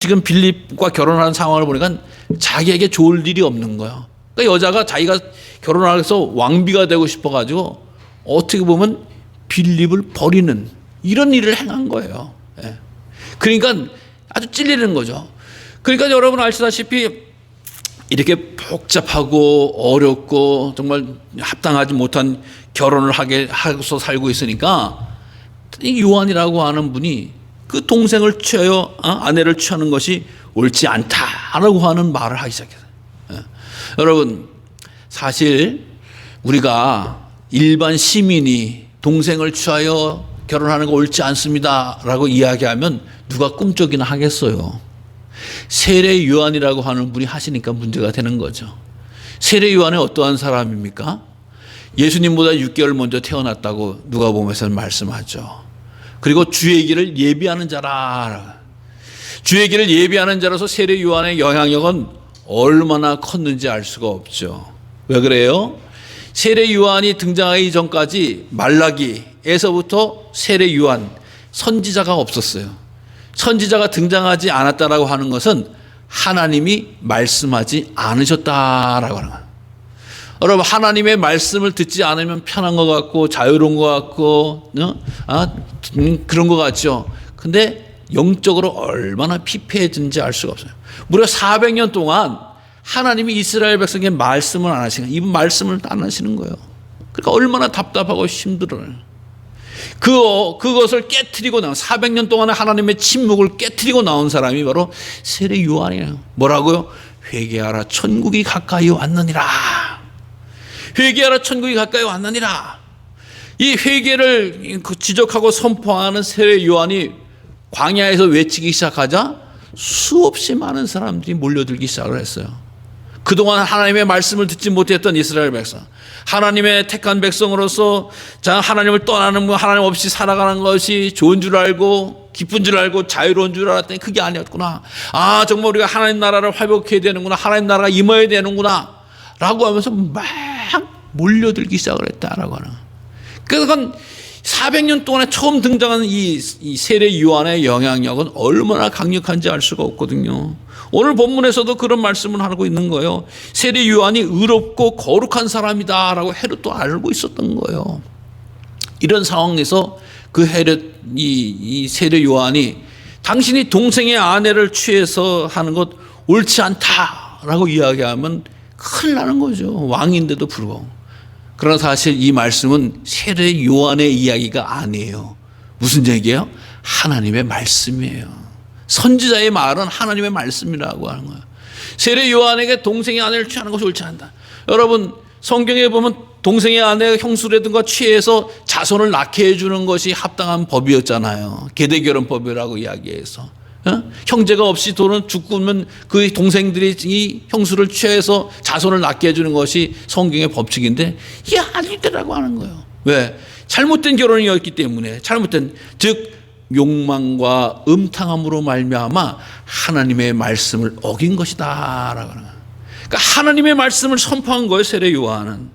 지금 빌립과 결혼하는 상황을 보니까 자기에게 좋을 일이 없는 거예요. 그러니까 여자가 자기가 결혼을 해서 왕비가 되고 싶어가지고 어떻게 보면 빌립을 버리는 이런 일을 행한 거예요. 예. 그러니까 아주 찔리는 거죠. 그러니까 여러분 아시다시피 이렇게 복잡하고 어렵고 정말 합당하지 못한 결혼을 하고서 살고 있으니까 이 요한이라고 하는 분이 그 동생을 취하여 아내를 취하는 것이 옳지 않다라고 하는 말을 하기 시작했어요. 예. 여러분 사실 우리가 일반 시민이 동생을 취하여 결혼하는 거 옳지 않습니다라고 이야기하면 누가 꿈쩍이나 하겠어요. 세례 요한이라고 하는 분이 하시니까 문제가 되는 거죠. 세례 요한은 어떠한 사람입니까? 예수님보다 6개월 먼저 태어났다고 누가복음에서는 말씀하죠. 그리고 주의 길을 예비하는 자라. 주의 길을 예비하는 자라서 세례 요한의 영향력은 얼마나 컸는지 알 수가 없죠. 왜 그래요? 세례 요한이 등장하기 전까지 말라기에서부터 세례 요한 선지자가 없었어요. 선지자가 등장하지 않았다라고 하는 것은 하나님이 말씀하지 않으셨다라고 하는 거예요. 여러분 하나님의 말씀을 듣지 않으면 편한 것 같고 자유로운 것 같고 그런 것 같죠. 근데 영적으로 얼마나 피폐해진지 알 수가 없어요. 무려 400년 동안 하나님이 이스라엘 백성에게 말씀을 안 하시는 거예요. 이분 말씀을 안 하시는 거예요. 그러니까 얼마나 답답하고 힘들어요. 그것을 깨트리고 나온 400년 동안의 하나님의 침묵을 깨트리고 나온 사람이 바로 세례 요한이에요. 뭐라고요? 회개하라 천국이 가까이 왔느니라. 회개하라 천국이 가까이 왔느니라. 이 회개를 지적하고 선포하는 세례 요한이 광야에서 외치기 시작하자 수없이 많은 사람들이 몰려들기 시작을 했어요. 그동안 하나님의 말씀을 듣지 못했던 이스라엘 백성, 하나님의 택한 백성으로서 하나님을 떠나는 거, 하나님 없이 살아가는 것이 좋은 줄 알고 기쁜 줄 알고 자유로운 줄 알았더니 그게 아니었구나. 정말 우리가 하나님 나라를 회복해야 되는구나. 하나님 나라가 임해야 되는구나 라고 하면서 막 몰려들기 시작을 했다라고 하는. 그러니까 400년 동안에 처음 등장하는 이 세례 요한의 영향력은 얼마나 강력한지 알 수가 없거든요. 오늘 본문에서도 그런 말씀을 하고 있는 거예요. 세례 요한이 의롭고 거룩한 사람이다라고 헤롯도 알고 있었던 거예요. 이런 상황에서 그 헤롯 이 세례 요한이 당신이 동생의 아내를 취해서 하는 것 옳지 않다라고 이야기하면 큰일 나는 거죠. 왕인데도 불구하고. 그러나 사실 이 말씀은 세례 요한의 이야기가 아니에요. 무슨 얘기예요? 하나님의 말씀이에요. 선지자의 말은 하나님의 말씀이라고 하는 거예요. 세례 요한에게 동생의 아내를 취하는 것이 옳지 않다. 여러분 성경에 보면 동생의 아내가 형수라든가 취해서 자손을 낳게 해주는 것이 합당한 법이었잖아요. 계대결혼법이라고 이야기해서. 형제가 없이 돈은 죽으면 그 동생들이 이 형수를 취해서 자손을 낳게 해주는 것이 성경의 법칙인데 이게 아니더라고 하는 거예요. 왜? 잘못된 결혼이었기 때문에. 잘못된, 즉 욕망과 음탕함으로 말미암아 하나님의 말씀을 어긴 것이다라고 하는 거예요. 그러니까 하나님의 말씀을 선포한 거예요. 세례 요한은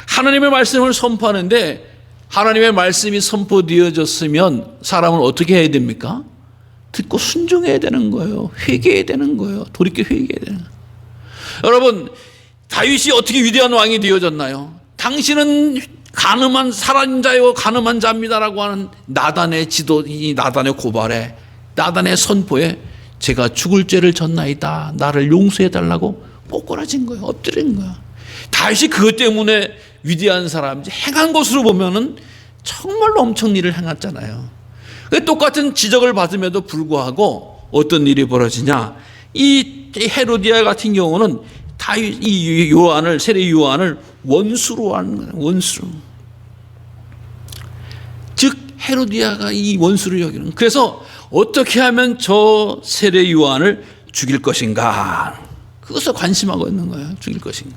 하나님의 말씀을 선포하는데, 하나님의 말씀이 선포되어졌으면 사람은 어떻게 해야 됩니까? 듣고 순종해야 되는 거예요. 회개해야 되는 거예요. 돌이켜 회개해야 되는 거예요. 여러분 다윗이 어떻게 위대한 왕이 되어졌나요? 당신은 가늠한 살인 자요 가늠한 자입니다라고 하는 나단의 지도, 이 나단의 고발에, 나단의 선포에 제가 죽을 죄를 졌나이다, 나를 용서해 달라고 꼬꾸라진 거예요. 엎드린 거예요. 다윗이 그것 때문에 위대한 사람인지, 행한 것으로 보면은 정말로 엄청 일을 행했잖아요. 똑같은 지적을 받음에도 불구하고 어떤 일이 벌어지냐? 이 헤로디아 같은 경우는 다윗 이 요한을, 세례 요한을 원수로 하는 거예요. 원수. 즉 헤로디아가 이 원수를 여기는. 그래서 어떻게 하면 저 세례 요한을 죽일 것인가? 그것을 관심하고 있는 거예요. 죽일 것인가?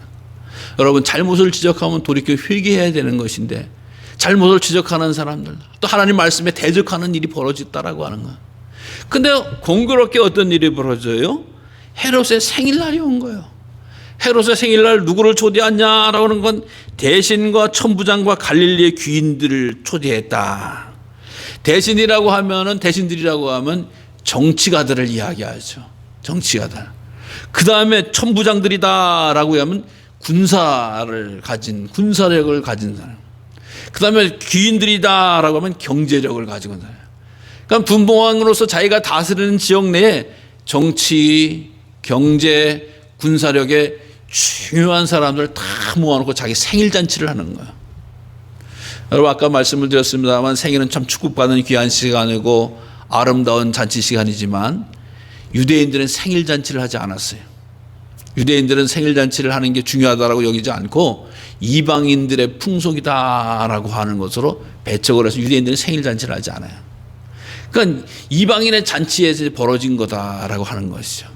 여러분 잘못을 지적하면 돌이켜 회개해야 되는 것인데, 잘못을 지적하는 사람들, 또 하나님 말씀에 대적하는 일이 벌어졌다라고 하는 거예요. 근데 공교롭게 어떤 일이 벌어져요? 헤롯의 생일날이 온 거예요. 헤롯의 생일날 누구를 초대했냐라고 하는 건 대신과 천부장과 갈릴리의 귀인들을 초대했다. 대신이라고 하면은, 대신들이라고 하면 정치가들을 이야기하죠. 정치가들. 그 다음에 천부장들이다라고 하면 군사력을 가진 사람. 그 다음에 귀인들이다라고 하면 경제력을 가지고 있는 사람. 그러니까 분봉왕으로서 자기가 다스리는 지역 내에 정치, 경제, 군사력에 중요한 사람들을 다 모아놓고 자기 생일잔치를 하는 거예요. 여러분 아까 말씀을 드렸습니다만 생일은 참 축복받는 귀한 시간이고 아름다운 잔치 시간이지만 유대인들은 생일잔치를 하지 않았어요. 유대인들은 생일잔치를 하는 게 중요하다고 여기지 않고 이방인들의 풍속이다라고 하는 것으로 배척을 해서 유대인들은 생일잔치를 하지 않아요. 그러니까 이방인의 잔치에서 벌어진 거다라고 하는 것이죠.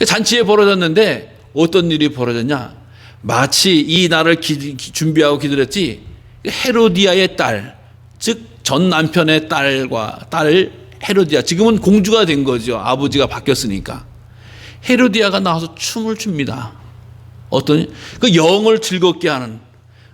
잔치에 벌어졌는데 어떤 일이 벌어졌냐? 마치 이 날을 준비하고 기다렸지 헤로디아의 딸, 즉 전 남편의 딸 헤로디아, 지금은 공주가 된 거죠. 아버지가 바뀌었으니까. 헤로디아가 나와서 춤을 춥니다. 그 영을 즐겁게 하는,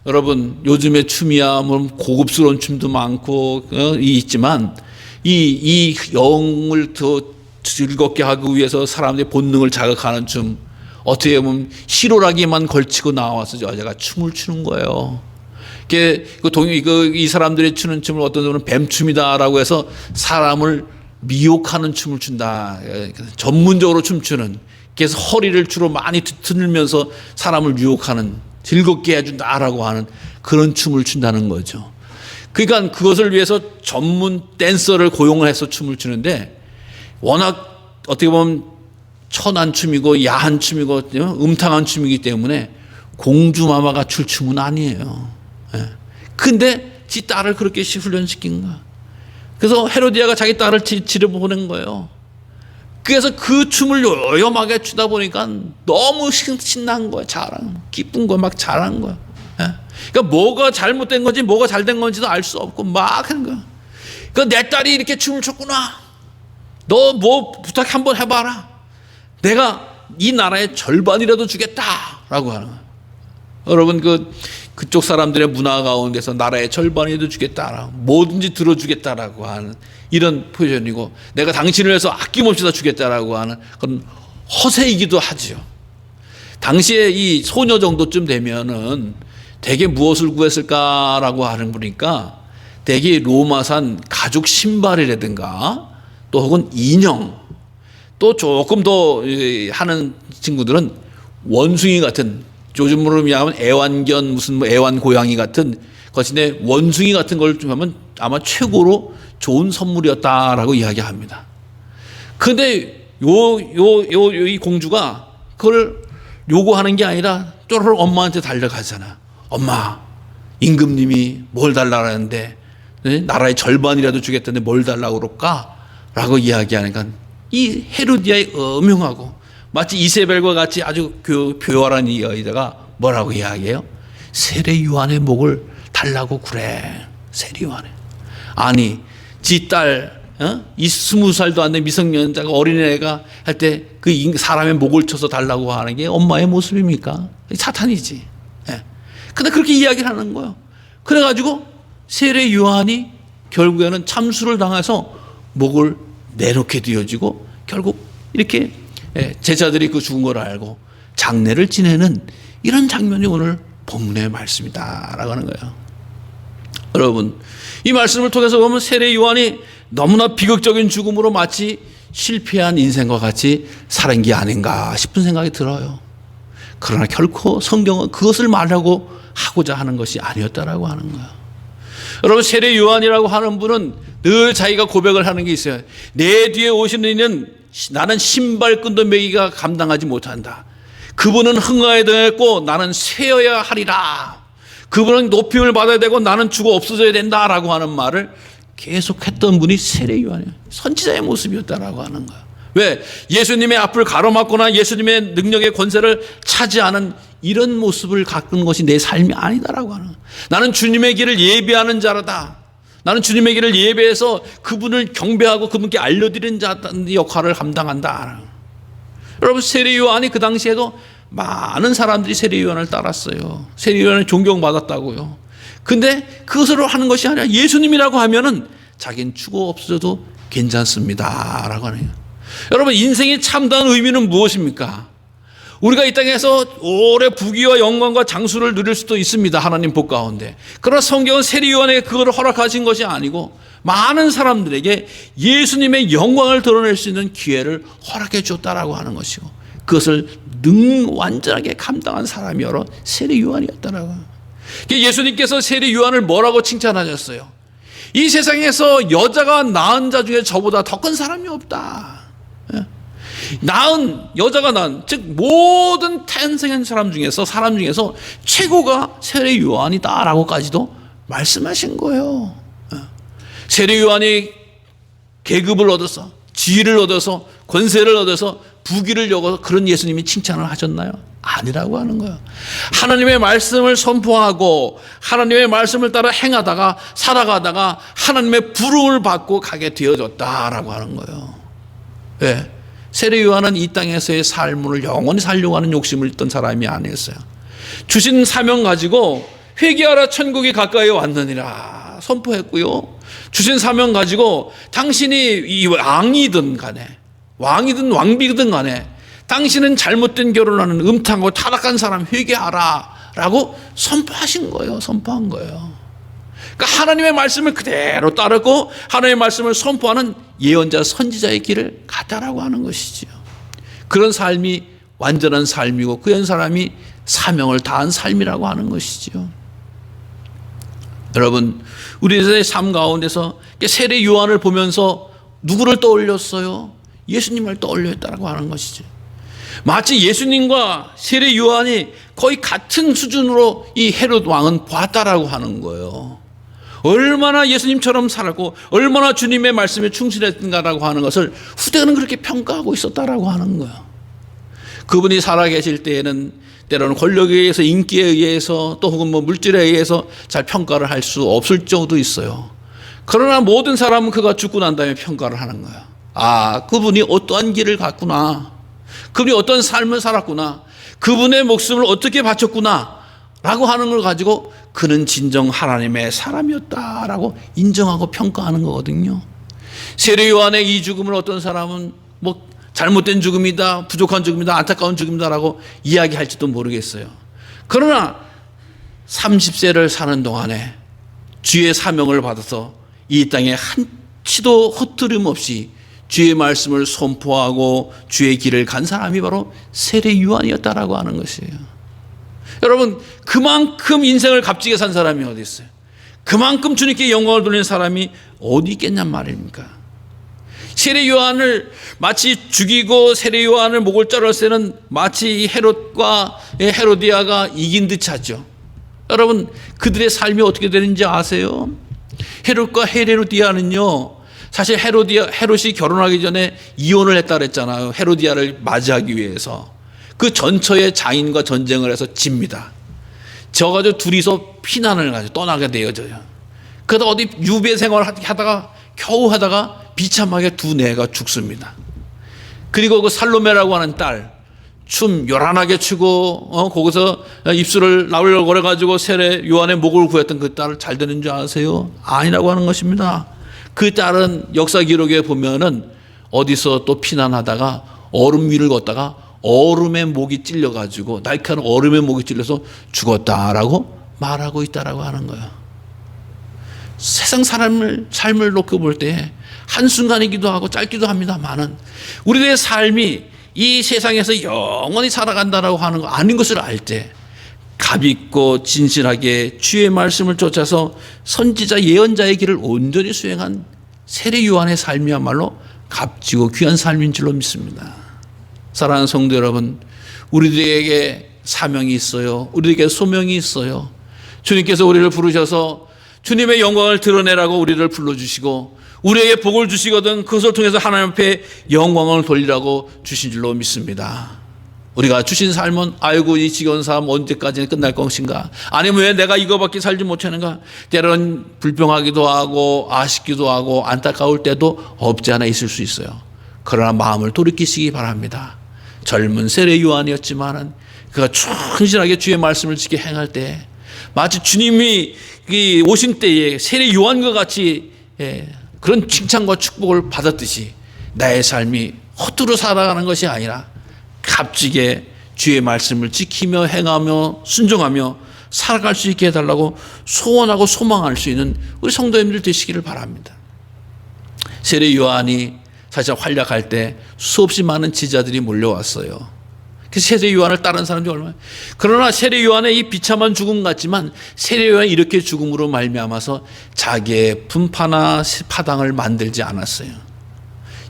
여러분 요즘에 춤이야 뭐 고급스러운 춤도 많고 있지만 이 영을 더 즐겁게 하기 위해서 사람들의 본능을 자극하는 춤, 어떻게 보면 희로라기만 걸치고 나와서 여자가 춤을 추는 거예요. 이 사람들이 추는 춤을 어떤 분은 뱀춤이다라고 해서 사람을 미혹하는 춤을 춘다. 전문적으로 춤추는. 그래서 허리를 주로 많이 들면서 사람을 유혹하는, 즐겁게 해준다라고 하는 그런 춤을 춘다는 거죠. 그러니까 그것을 위해서 전문 댄서를 고용을 해서 춤을 추는데 워낙 어떻게 보면 천한 춤이고 야한 춤이고 음탕한 춤이기 때문에 공주마마가 출 춤은 아니에요. 근데 지 딸을 그렇게 훈련시킨 거야. 그래서 헤로디아가 자기 딸을 지려 보낸 거예요. 그래서 그 춤을 요염하게 추다 보니까 너무 신난 거야. 기쁜 거야. 막 잘한 거야. 그러니까 뭐가 잘못된 건지 뭐가 잘된 건지도 알 수 없고 막 하는 거야. 그러니까 내 딸이 이렇게 춤을 췄구나. 너 뭐 부탁 한번 해봐라. 내가 이 나라의 절반이라도 주겠다라고 하는 거야. 여러분 그쪽 사람들의 문화 가운데서 나라의 절반이라도 주겠다, 뭐든지 들어주겠다라고 하는 이런 표현이고, 내가 당신을 위해서 아낌없이 다 주겠다라고 하는 그런 허세이기도 하죠. 당시에 이 소녀 정도쯤 되면은 대개 무엇을 구했을까라고 하는 거니까 대개 로마산 가죽 신발이라든가 또 혹은 인형, 또 조금 더 하는 친구들은 원숭이 같은, 요즘으로 하면 애완견 무슨 뭐 애완고양이 같은 것인데 원숭이 같은 걸 좀 하면 아마 최고로 좋은 선물이었다라고 이야기합니다. 근데 이 공주가 그걸 요구하는 게 아니라 쪼르륵 엄마한테 달려가잖아. 엄마, 임금님이 뭘 달라고 하는데 나라의 절반이라도 주겠다는데 뭘 달라고 그럴까? 라고 이야기하니까 이 헤로디아의 음흉하고 마치 이세벨과 같이 아주 교활한 이 여자가 뭐라고 이야기해요? 세례 요한의 목을 달라고 그래. 세례 요한의. 아니, 지 딸, 이 20살도 안 된 미성년자가, 어린애가 할 때 그 사람의 목을 쳐서 달라고 하는 게 엄마의 모습입니까? 사탄이지. 근데 그렇게 이야기를 하는 거예요. 그래가지고 세례 요한이 결국에는 참수를 당해서 목을 내놓게 되어지고 결국 이렇게 제자들이 그 죽은 걸 알고 장례를 지내는 이런 장면이 오늘 본문의 말씀이다라고 하는 거예요. 여러분, 이 말씀을 통해서 보면 세례 요한이 너무나 비극적인 죽음으로 마치 실패한 인생과 같이 살은 게 아닌가 싶은 생각이 들어요. 그러나 결코 성경은 그것을 말하고 하고자 하는 것이 아니었다라고 하는 거예요. 여러분, 세례 요한이라고 하는 분은 늘 자기가 고백을 하는 게 있어요. 내 뒤에 오시는 이는 나는 신발끈도 매기가 감당하지 못한다. 그분은 흥하에 등했고 나는 쇠어야 하리라. 그분은 높임을 받아야 되고 나는 죽어 없어져야 된다라고 하는 말을 계속했던 분이 세례 요한이에요. 선지자의 모습이었다라고 하는 거예요. 왜? 예수님의 앞을 가로막거나 예수님의 능력의 권세를 차지하는 이런 모습을 가꾼 것이 내 삶이 아니다라고 하는 거예요. 나는 주님의 길을 예배하는 자라다. 나는 주님의 길을 예배해서 그분을 경배하고 그분께 알려드리는 자 역할을 감당한다. 여러분, 세례 요한이 그 당시에도 많은 사람들이 세례 요한을 따랐어요. 세례 요한을 존경받았다고요. 근데 그것으로 하는 것이 아니라 예수님이라고 하면은 자기는 죽어 없어도 괜찮습니다 라고 하네요. 여러분, 인생의 참다운 의미는 무엇입니까? 우리가 이 땅에서 오래 부귀와 영광과 장수를 누릴 수도 있습니다. 하나님 복 가운데. 그러나 성경은 세례 요한에게 그걸 허락하신 것이 아니고 많은 사람들에게 예수님의 영광을 드러낼 수 있는 기회를 허락해 줬다라고 하는 것이고, 그것을 완전하게 감당한 사람이 바로 세례 요한이었다라고. 예수님께서 세례 요한을 뭐라고 칭찬하셨어요? 이 세상에서 여자가 낳은 자 중에 저보다 더 큰 사람이 없다. 여자가 낳은, 즉 모든 탄생한 사람 중에서 최고가 세례 요한이다라고까지도 말씀하신 거예요. 세례 요한이 계급을 얻어서, 지위를 얻어서, 권세를 얻어서, 부귀를 얻어서 그런 예수님이 칭찬을 하셨나요? 아니라고 하는 거예요. 하나님의 말씀을 선포하고 하나님의 말씀을 따라 행하다가 살아가다가 하나님의 부름을 받고 가게 되어졌다라고 하는 거예요. 왜? 세례 요한은 이 땅에서의 삶을 영원히 살려고 하는 욕심을 있던 사람이 아니었어요. 주신 사명 가지고 회개하라, 천국이 가까이 왔느니라 선포했고요. 주신 사명 가지고 당신이 이 왕이든 간에, 왕이든 왕비든 간에 당신은 잘못된 결혼하는 음탕하고 타락한 사람 회개하라 라고 선포한 거예요. 그러니까 하나님의 말씀을 그대로 따르고 하나님의 말씀을 선포하는 예언자 선지자의 길을 갔다라고 하는 것이죠. 그런 삶이 완전한 삶이고 그런 사람이 사명을 다한 삶이라고 하는 것이죠. 여러분, 우리의 삶 가운데서 세례 요한을 보면서 누구를 떠올렸어요? 예수님을 떠올렸다라고 하는 것이죠. 마치 예수님과 세례 요한이 거의 같은 수준으로 이 헤롯 왕은 봤다라고 하는 거예요. 얼마나 예수님처럼 살았고 얼마나 주님의 말씀에 충실했던가라고 하는 것을 후대는 그렇게 평가하고 있었다라고 하는 거예요. 그분이 살아계실 때에는 때로는 권력에 의해서, 인기에 의해서, 또 혹은 물질에 의해서 잘 평가를 할 수 없을 경우도 있어요. 그러나 모든 사람은 그가 죽고 난 다음에 평가를 하는 거예요. 아, 그분이 어떠한 길을 갔구나, 그분이 어떤 삶을 살았구나, 그분의 목숨을 어떻게 바쳤구나 라고 하는 걸 가지고 그는 진정 하나님의 사람이었다라고 인정하고 평가하는 거거든요. 세례 요한의 이 죽음을 어떤 사람은 잘못된 죽음이다, 부족한 죽음이다, 안타까운 죽음이다라고 이야기할지도 모르겠어요. 그러나 30세를 사는 동안에 주의 사명을 받아서 이 땅에 한치도 허투름 없이 주의 말씀을 선포하고 주의 길을 간 사람이 바로 세례 요한이었다라고 하는 것이에요. 여러분, 그만큼 인생을 값지게 산 사람이 어디 있어요? 그만큼 주님께 영광을 돌리는 사람이 어디 있겠냔 말입니까? 세례 요한을 마치 죽이고 세례 요한을 목을 자르었을 때는 마치 이 헤롯과 헤로디아가 이긴 듯 하죠. 여러분, 그들의 삶이 어떻게 되는지 아세요? 헤롯과 헤로디아는요, 사실 헤롯이 결혼하기 전에 이혼을 했다 그랬잖아요. 헤로디아를 맞이하기 위해서. 그 전처의 장인과 전쟁을 해서 집니다. 저가지고 둘이서 피난을 가지고 떠나게 되어져요. 그러다 어디 유배 생활을 겨우 하다가 비참하게 두 내가 죽습니다. 그리고 그 살로메라고 하는 딸, 춤 요란하게 추고 거기서 입술을 나울거려 가지고 세례 요한의 목을 구했던 그 딸을 잘 되는 줄 아세요? 아니라고 하는 것입니다. 그 딸은 역사 기록에 보면은 어디서 또 피난하다가 얼음 위를 걷다가 얼음의 목이 찔려 가지고, 날카로운 얼음의 목이 찔려서 죽었다라고 말하고 있다라고 하는 거예요. 세상 삶을 놓고 볼 때 한순간이기도 하고 짧기도 합니다만은 우리의 삶이 이 세상에서 영원히 살아간다라고 하는 거 아닌 것을 알 때 값있고 진실하게 주의 말씀을 쫓아서 선지자 예언자의 길을 온전히 수행한 세례 요한의 삶이야말로 값지고 귀한 삶인 줄로 믿습니다. 사랑하는 성도 여러분, 우리들에게 사명이 있어요. 우리에게 소명이 있어요. 주님께서 우리를 부르셔서 주님의 영광을 드러내라고 우리를 불러주시고 우리에게 복을 주시거든 그것을 통해서 하나님 앞에 영광을 돌리라고 주신 줄로 믿습니다. 우리가 주신 삶은 아이고 이 지겨운 삶 언제까지 끝날 것인가, 아니면 왜 내가 이거밖에 살지 못하는가, 때로는 불평하기도 하고 아쉽기도 하고 안타까울 때도 없지 않아 있을 수 있어요. 그러나 마음을 돌이키시기 바랍니다. 젊은 세례 요한이었지만은 그가 충실하게 주의 말씀을 지켜 행할 때 마치 주님이 오신 때에 세례 요한과 같이 그런 칭찬과 축복을 받았듯이 나의 삶이 헛두루 살아가는 것이 아니라 값지게 주의 말씀을 지키며 행하며 순종하며 살아갈 수 있게 해달라고 소원하고 소망할 수 있는 우리 성도님들 되시기를 바랍니다. 세례 요한이 사실 활약할 때 수없이 많은 지자들이 몰려왔어요. 그래서 세례 요한을 따른 사람들이 얼마나. 그러나 세례 요한의 이 비참한 죽음 같지만 세례 요한이 이렇게 죽음으로 말미암아서 자기의 분파나 파당을 만들지 않았어요.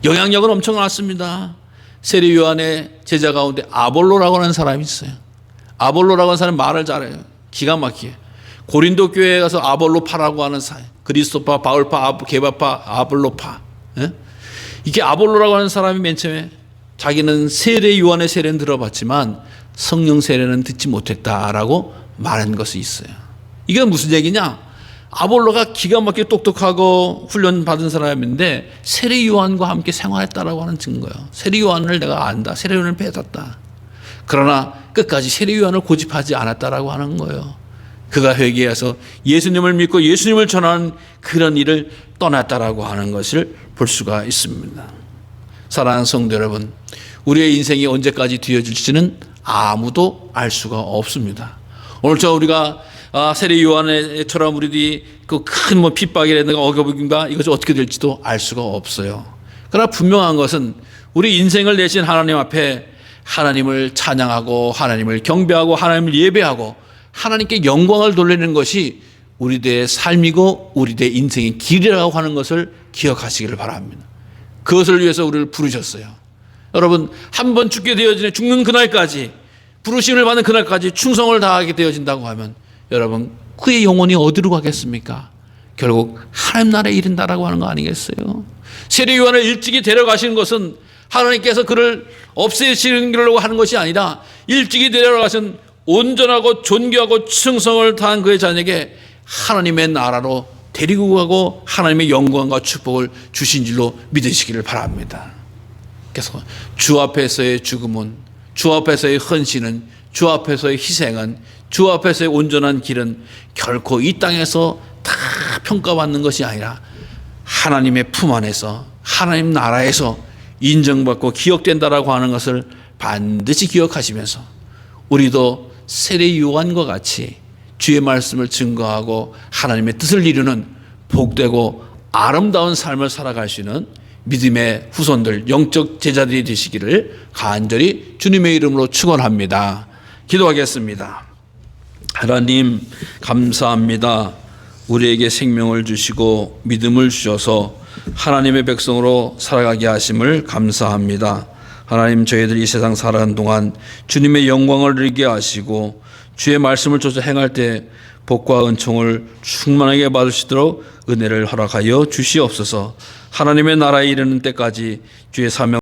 영향력은 엄청났습니다. 세례 요한의 제자 가운데 아볼로라고 하는 사람이 있어요. 아볼로라고 하는 사람이 말을 잘해요. 기가 막히게. 고린도 교회에 가서 아볼로파라고 하는 사람, 그리스도파, 바울파, 게바파, 아볼로파. 예? 이게 아볼로라고 하는 사람이 맨 처음에 자기는 세례 요한의 세례는 들어봤지만 성령 세례는 듣지 못했다라고 말한 것이 있어요. 이게 무슨 얘기냐? 아볼로가 기가 막히게 똑똑하고 훈련 받은 사람인데 세례 요한과 함께 생활했다라고 하는 증거예요. 세례 요한을 내가 안다. 세례 요한을 뱉었다. 그러나 끝까지 세례 요한을 고집하지 않았다라고 하는 거예요. 그가 회개해서 예수님을 믿고 예수님을 전하는 그런 일을 떠났다라고 하는 것을 볼 수가 있습니다. 사랑하는 성도 여러분, 우리의 인생이 언제까지 뒤어질지는 아무도 알 수가 없습니다. 오늘 우리가 세례 요한처럼 우리들이 그 큰 핍박이라든가 억압인가 이것이 어떻게 될지도 알 수가 없어요. 그러나 분명한 것은 우리 인생을 내신 하나님 앞에 하나님을 찬양하고 하나님을 경배하고 하나님을 예배하고 하나님께 영광을 돌리는 것이 우리들의 삶이고 우리들의 인생의 길이라고 하는 것을 기억하시기를 바랍니다. 그것을 위해서 우리를 부르셨어요. 여러분, 한 번 죽게 되어지는 죽는 그날까지, 부르심을 받는 그날까지 충성을 다하게 되어진다고 하면 여러분, 그의 영혼이 어디로 가겠습니까? 결국 하나님 나라에 이른다라고 하는 거 아니겠어요? 세례 요한을 일찍이 데려가시는 것은 하나님께서 그를 없애시려고 하는 것이 아니라 일찍이 데려가신 온전하고 존귀하고 충성을 다한 그의 자녀에게 하나님의 나라로 데리고 가고 하나님의 영광과 축복을 주신 줄로 믿으시기를 바랍니다. 그래서 주 앞에서의 죽음은, 주 앞에서의 헌신은, 주 앞에서의 희생은, 주 앞에서의 온전한 길은 결코 이 땅에서 다 평가받는 것이 아니라 하나님의 품 안에서 하나님 나라에서 인정받고 기억된다라고 하는 것을 반드시 기억하시면서 우리도 세례 요한과 같이 주의 말씀을 증거하고 하나님의 뜻을 이루는 복되고 아름다운 삶을 살아갈 수 있는 믿음의 후손들, 영적 제자들이 되시기를 간절히 주님의 이름으로 축원합니다. 기도하겠습니다. 하나님 감사합니다. 우리에게 생명을 주시고 믿음을 주셔서 하나님의 백성으로 살아가게 하심을 감사합니다. 하나님, 저희들이 이 세상 살아가는 동안 주님의 영광을 누리게 하시고 주의 말씀을 쫓아 행할 때 복과 은총을 충만하게 받을 수 있도록 은혜를 허락하여 주시옵소서. 하나님의 나라에 이르는 때까지 주의 사명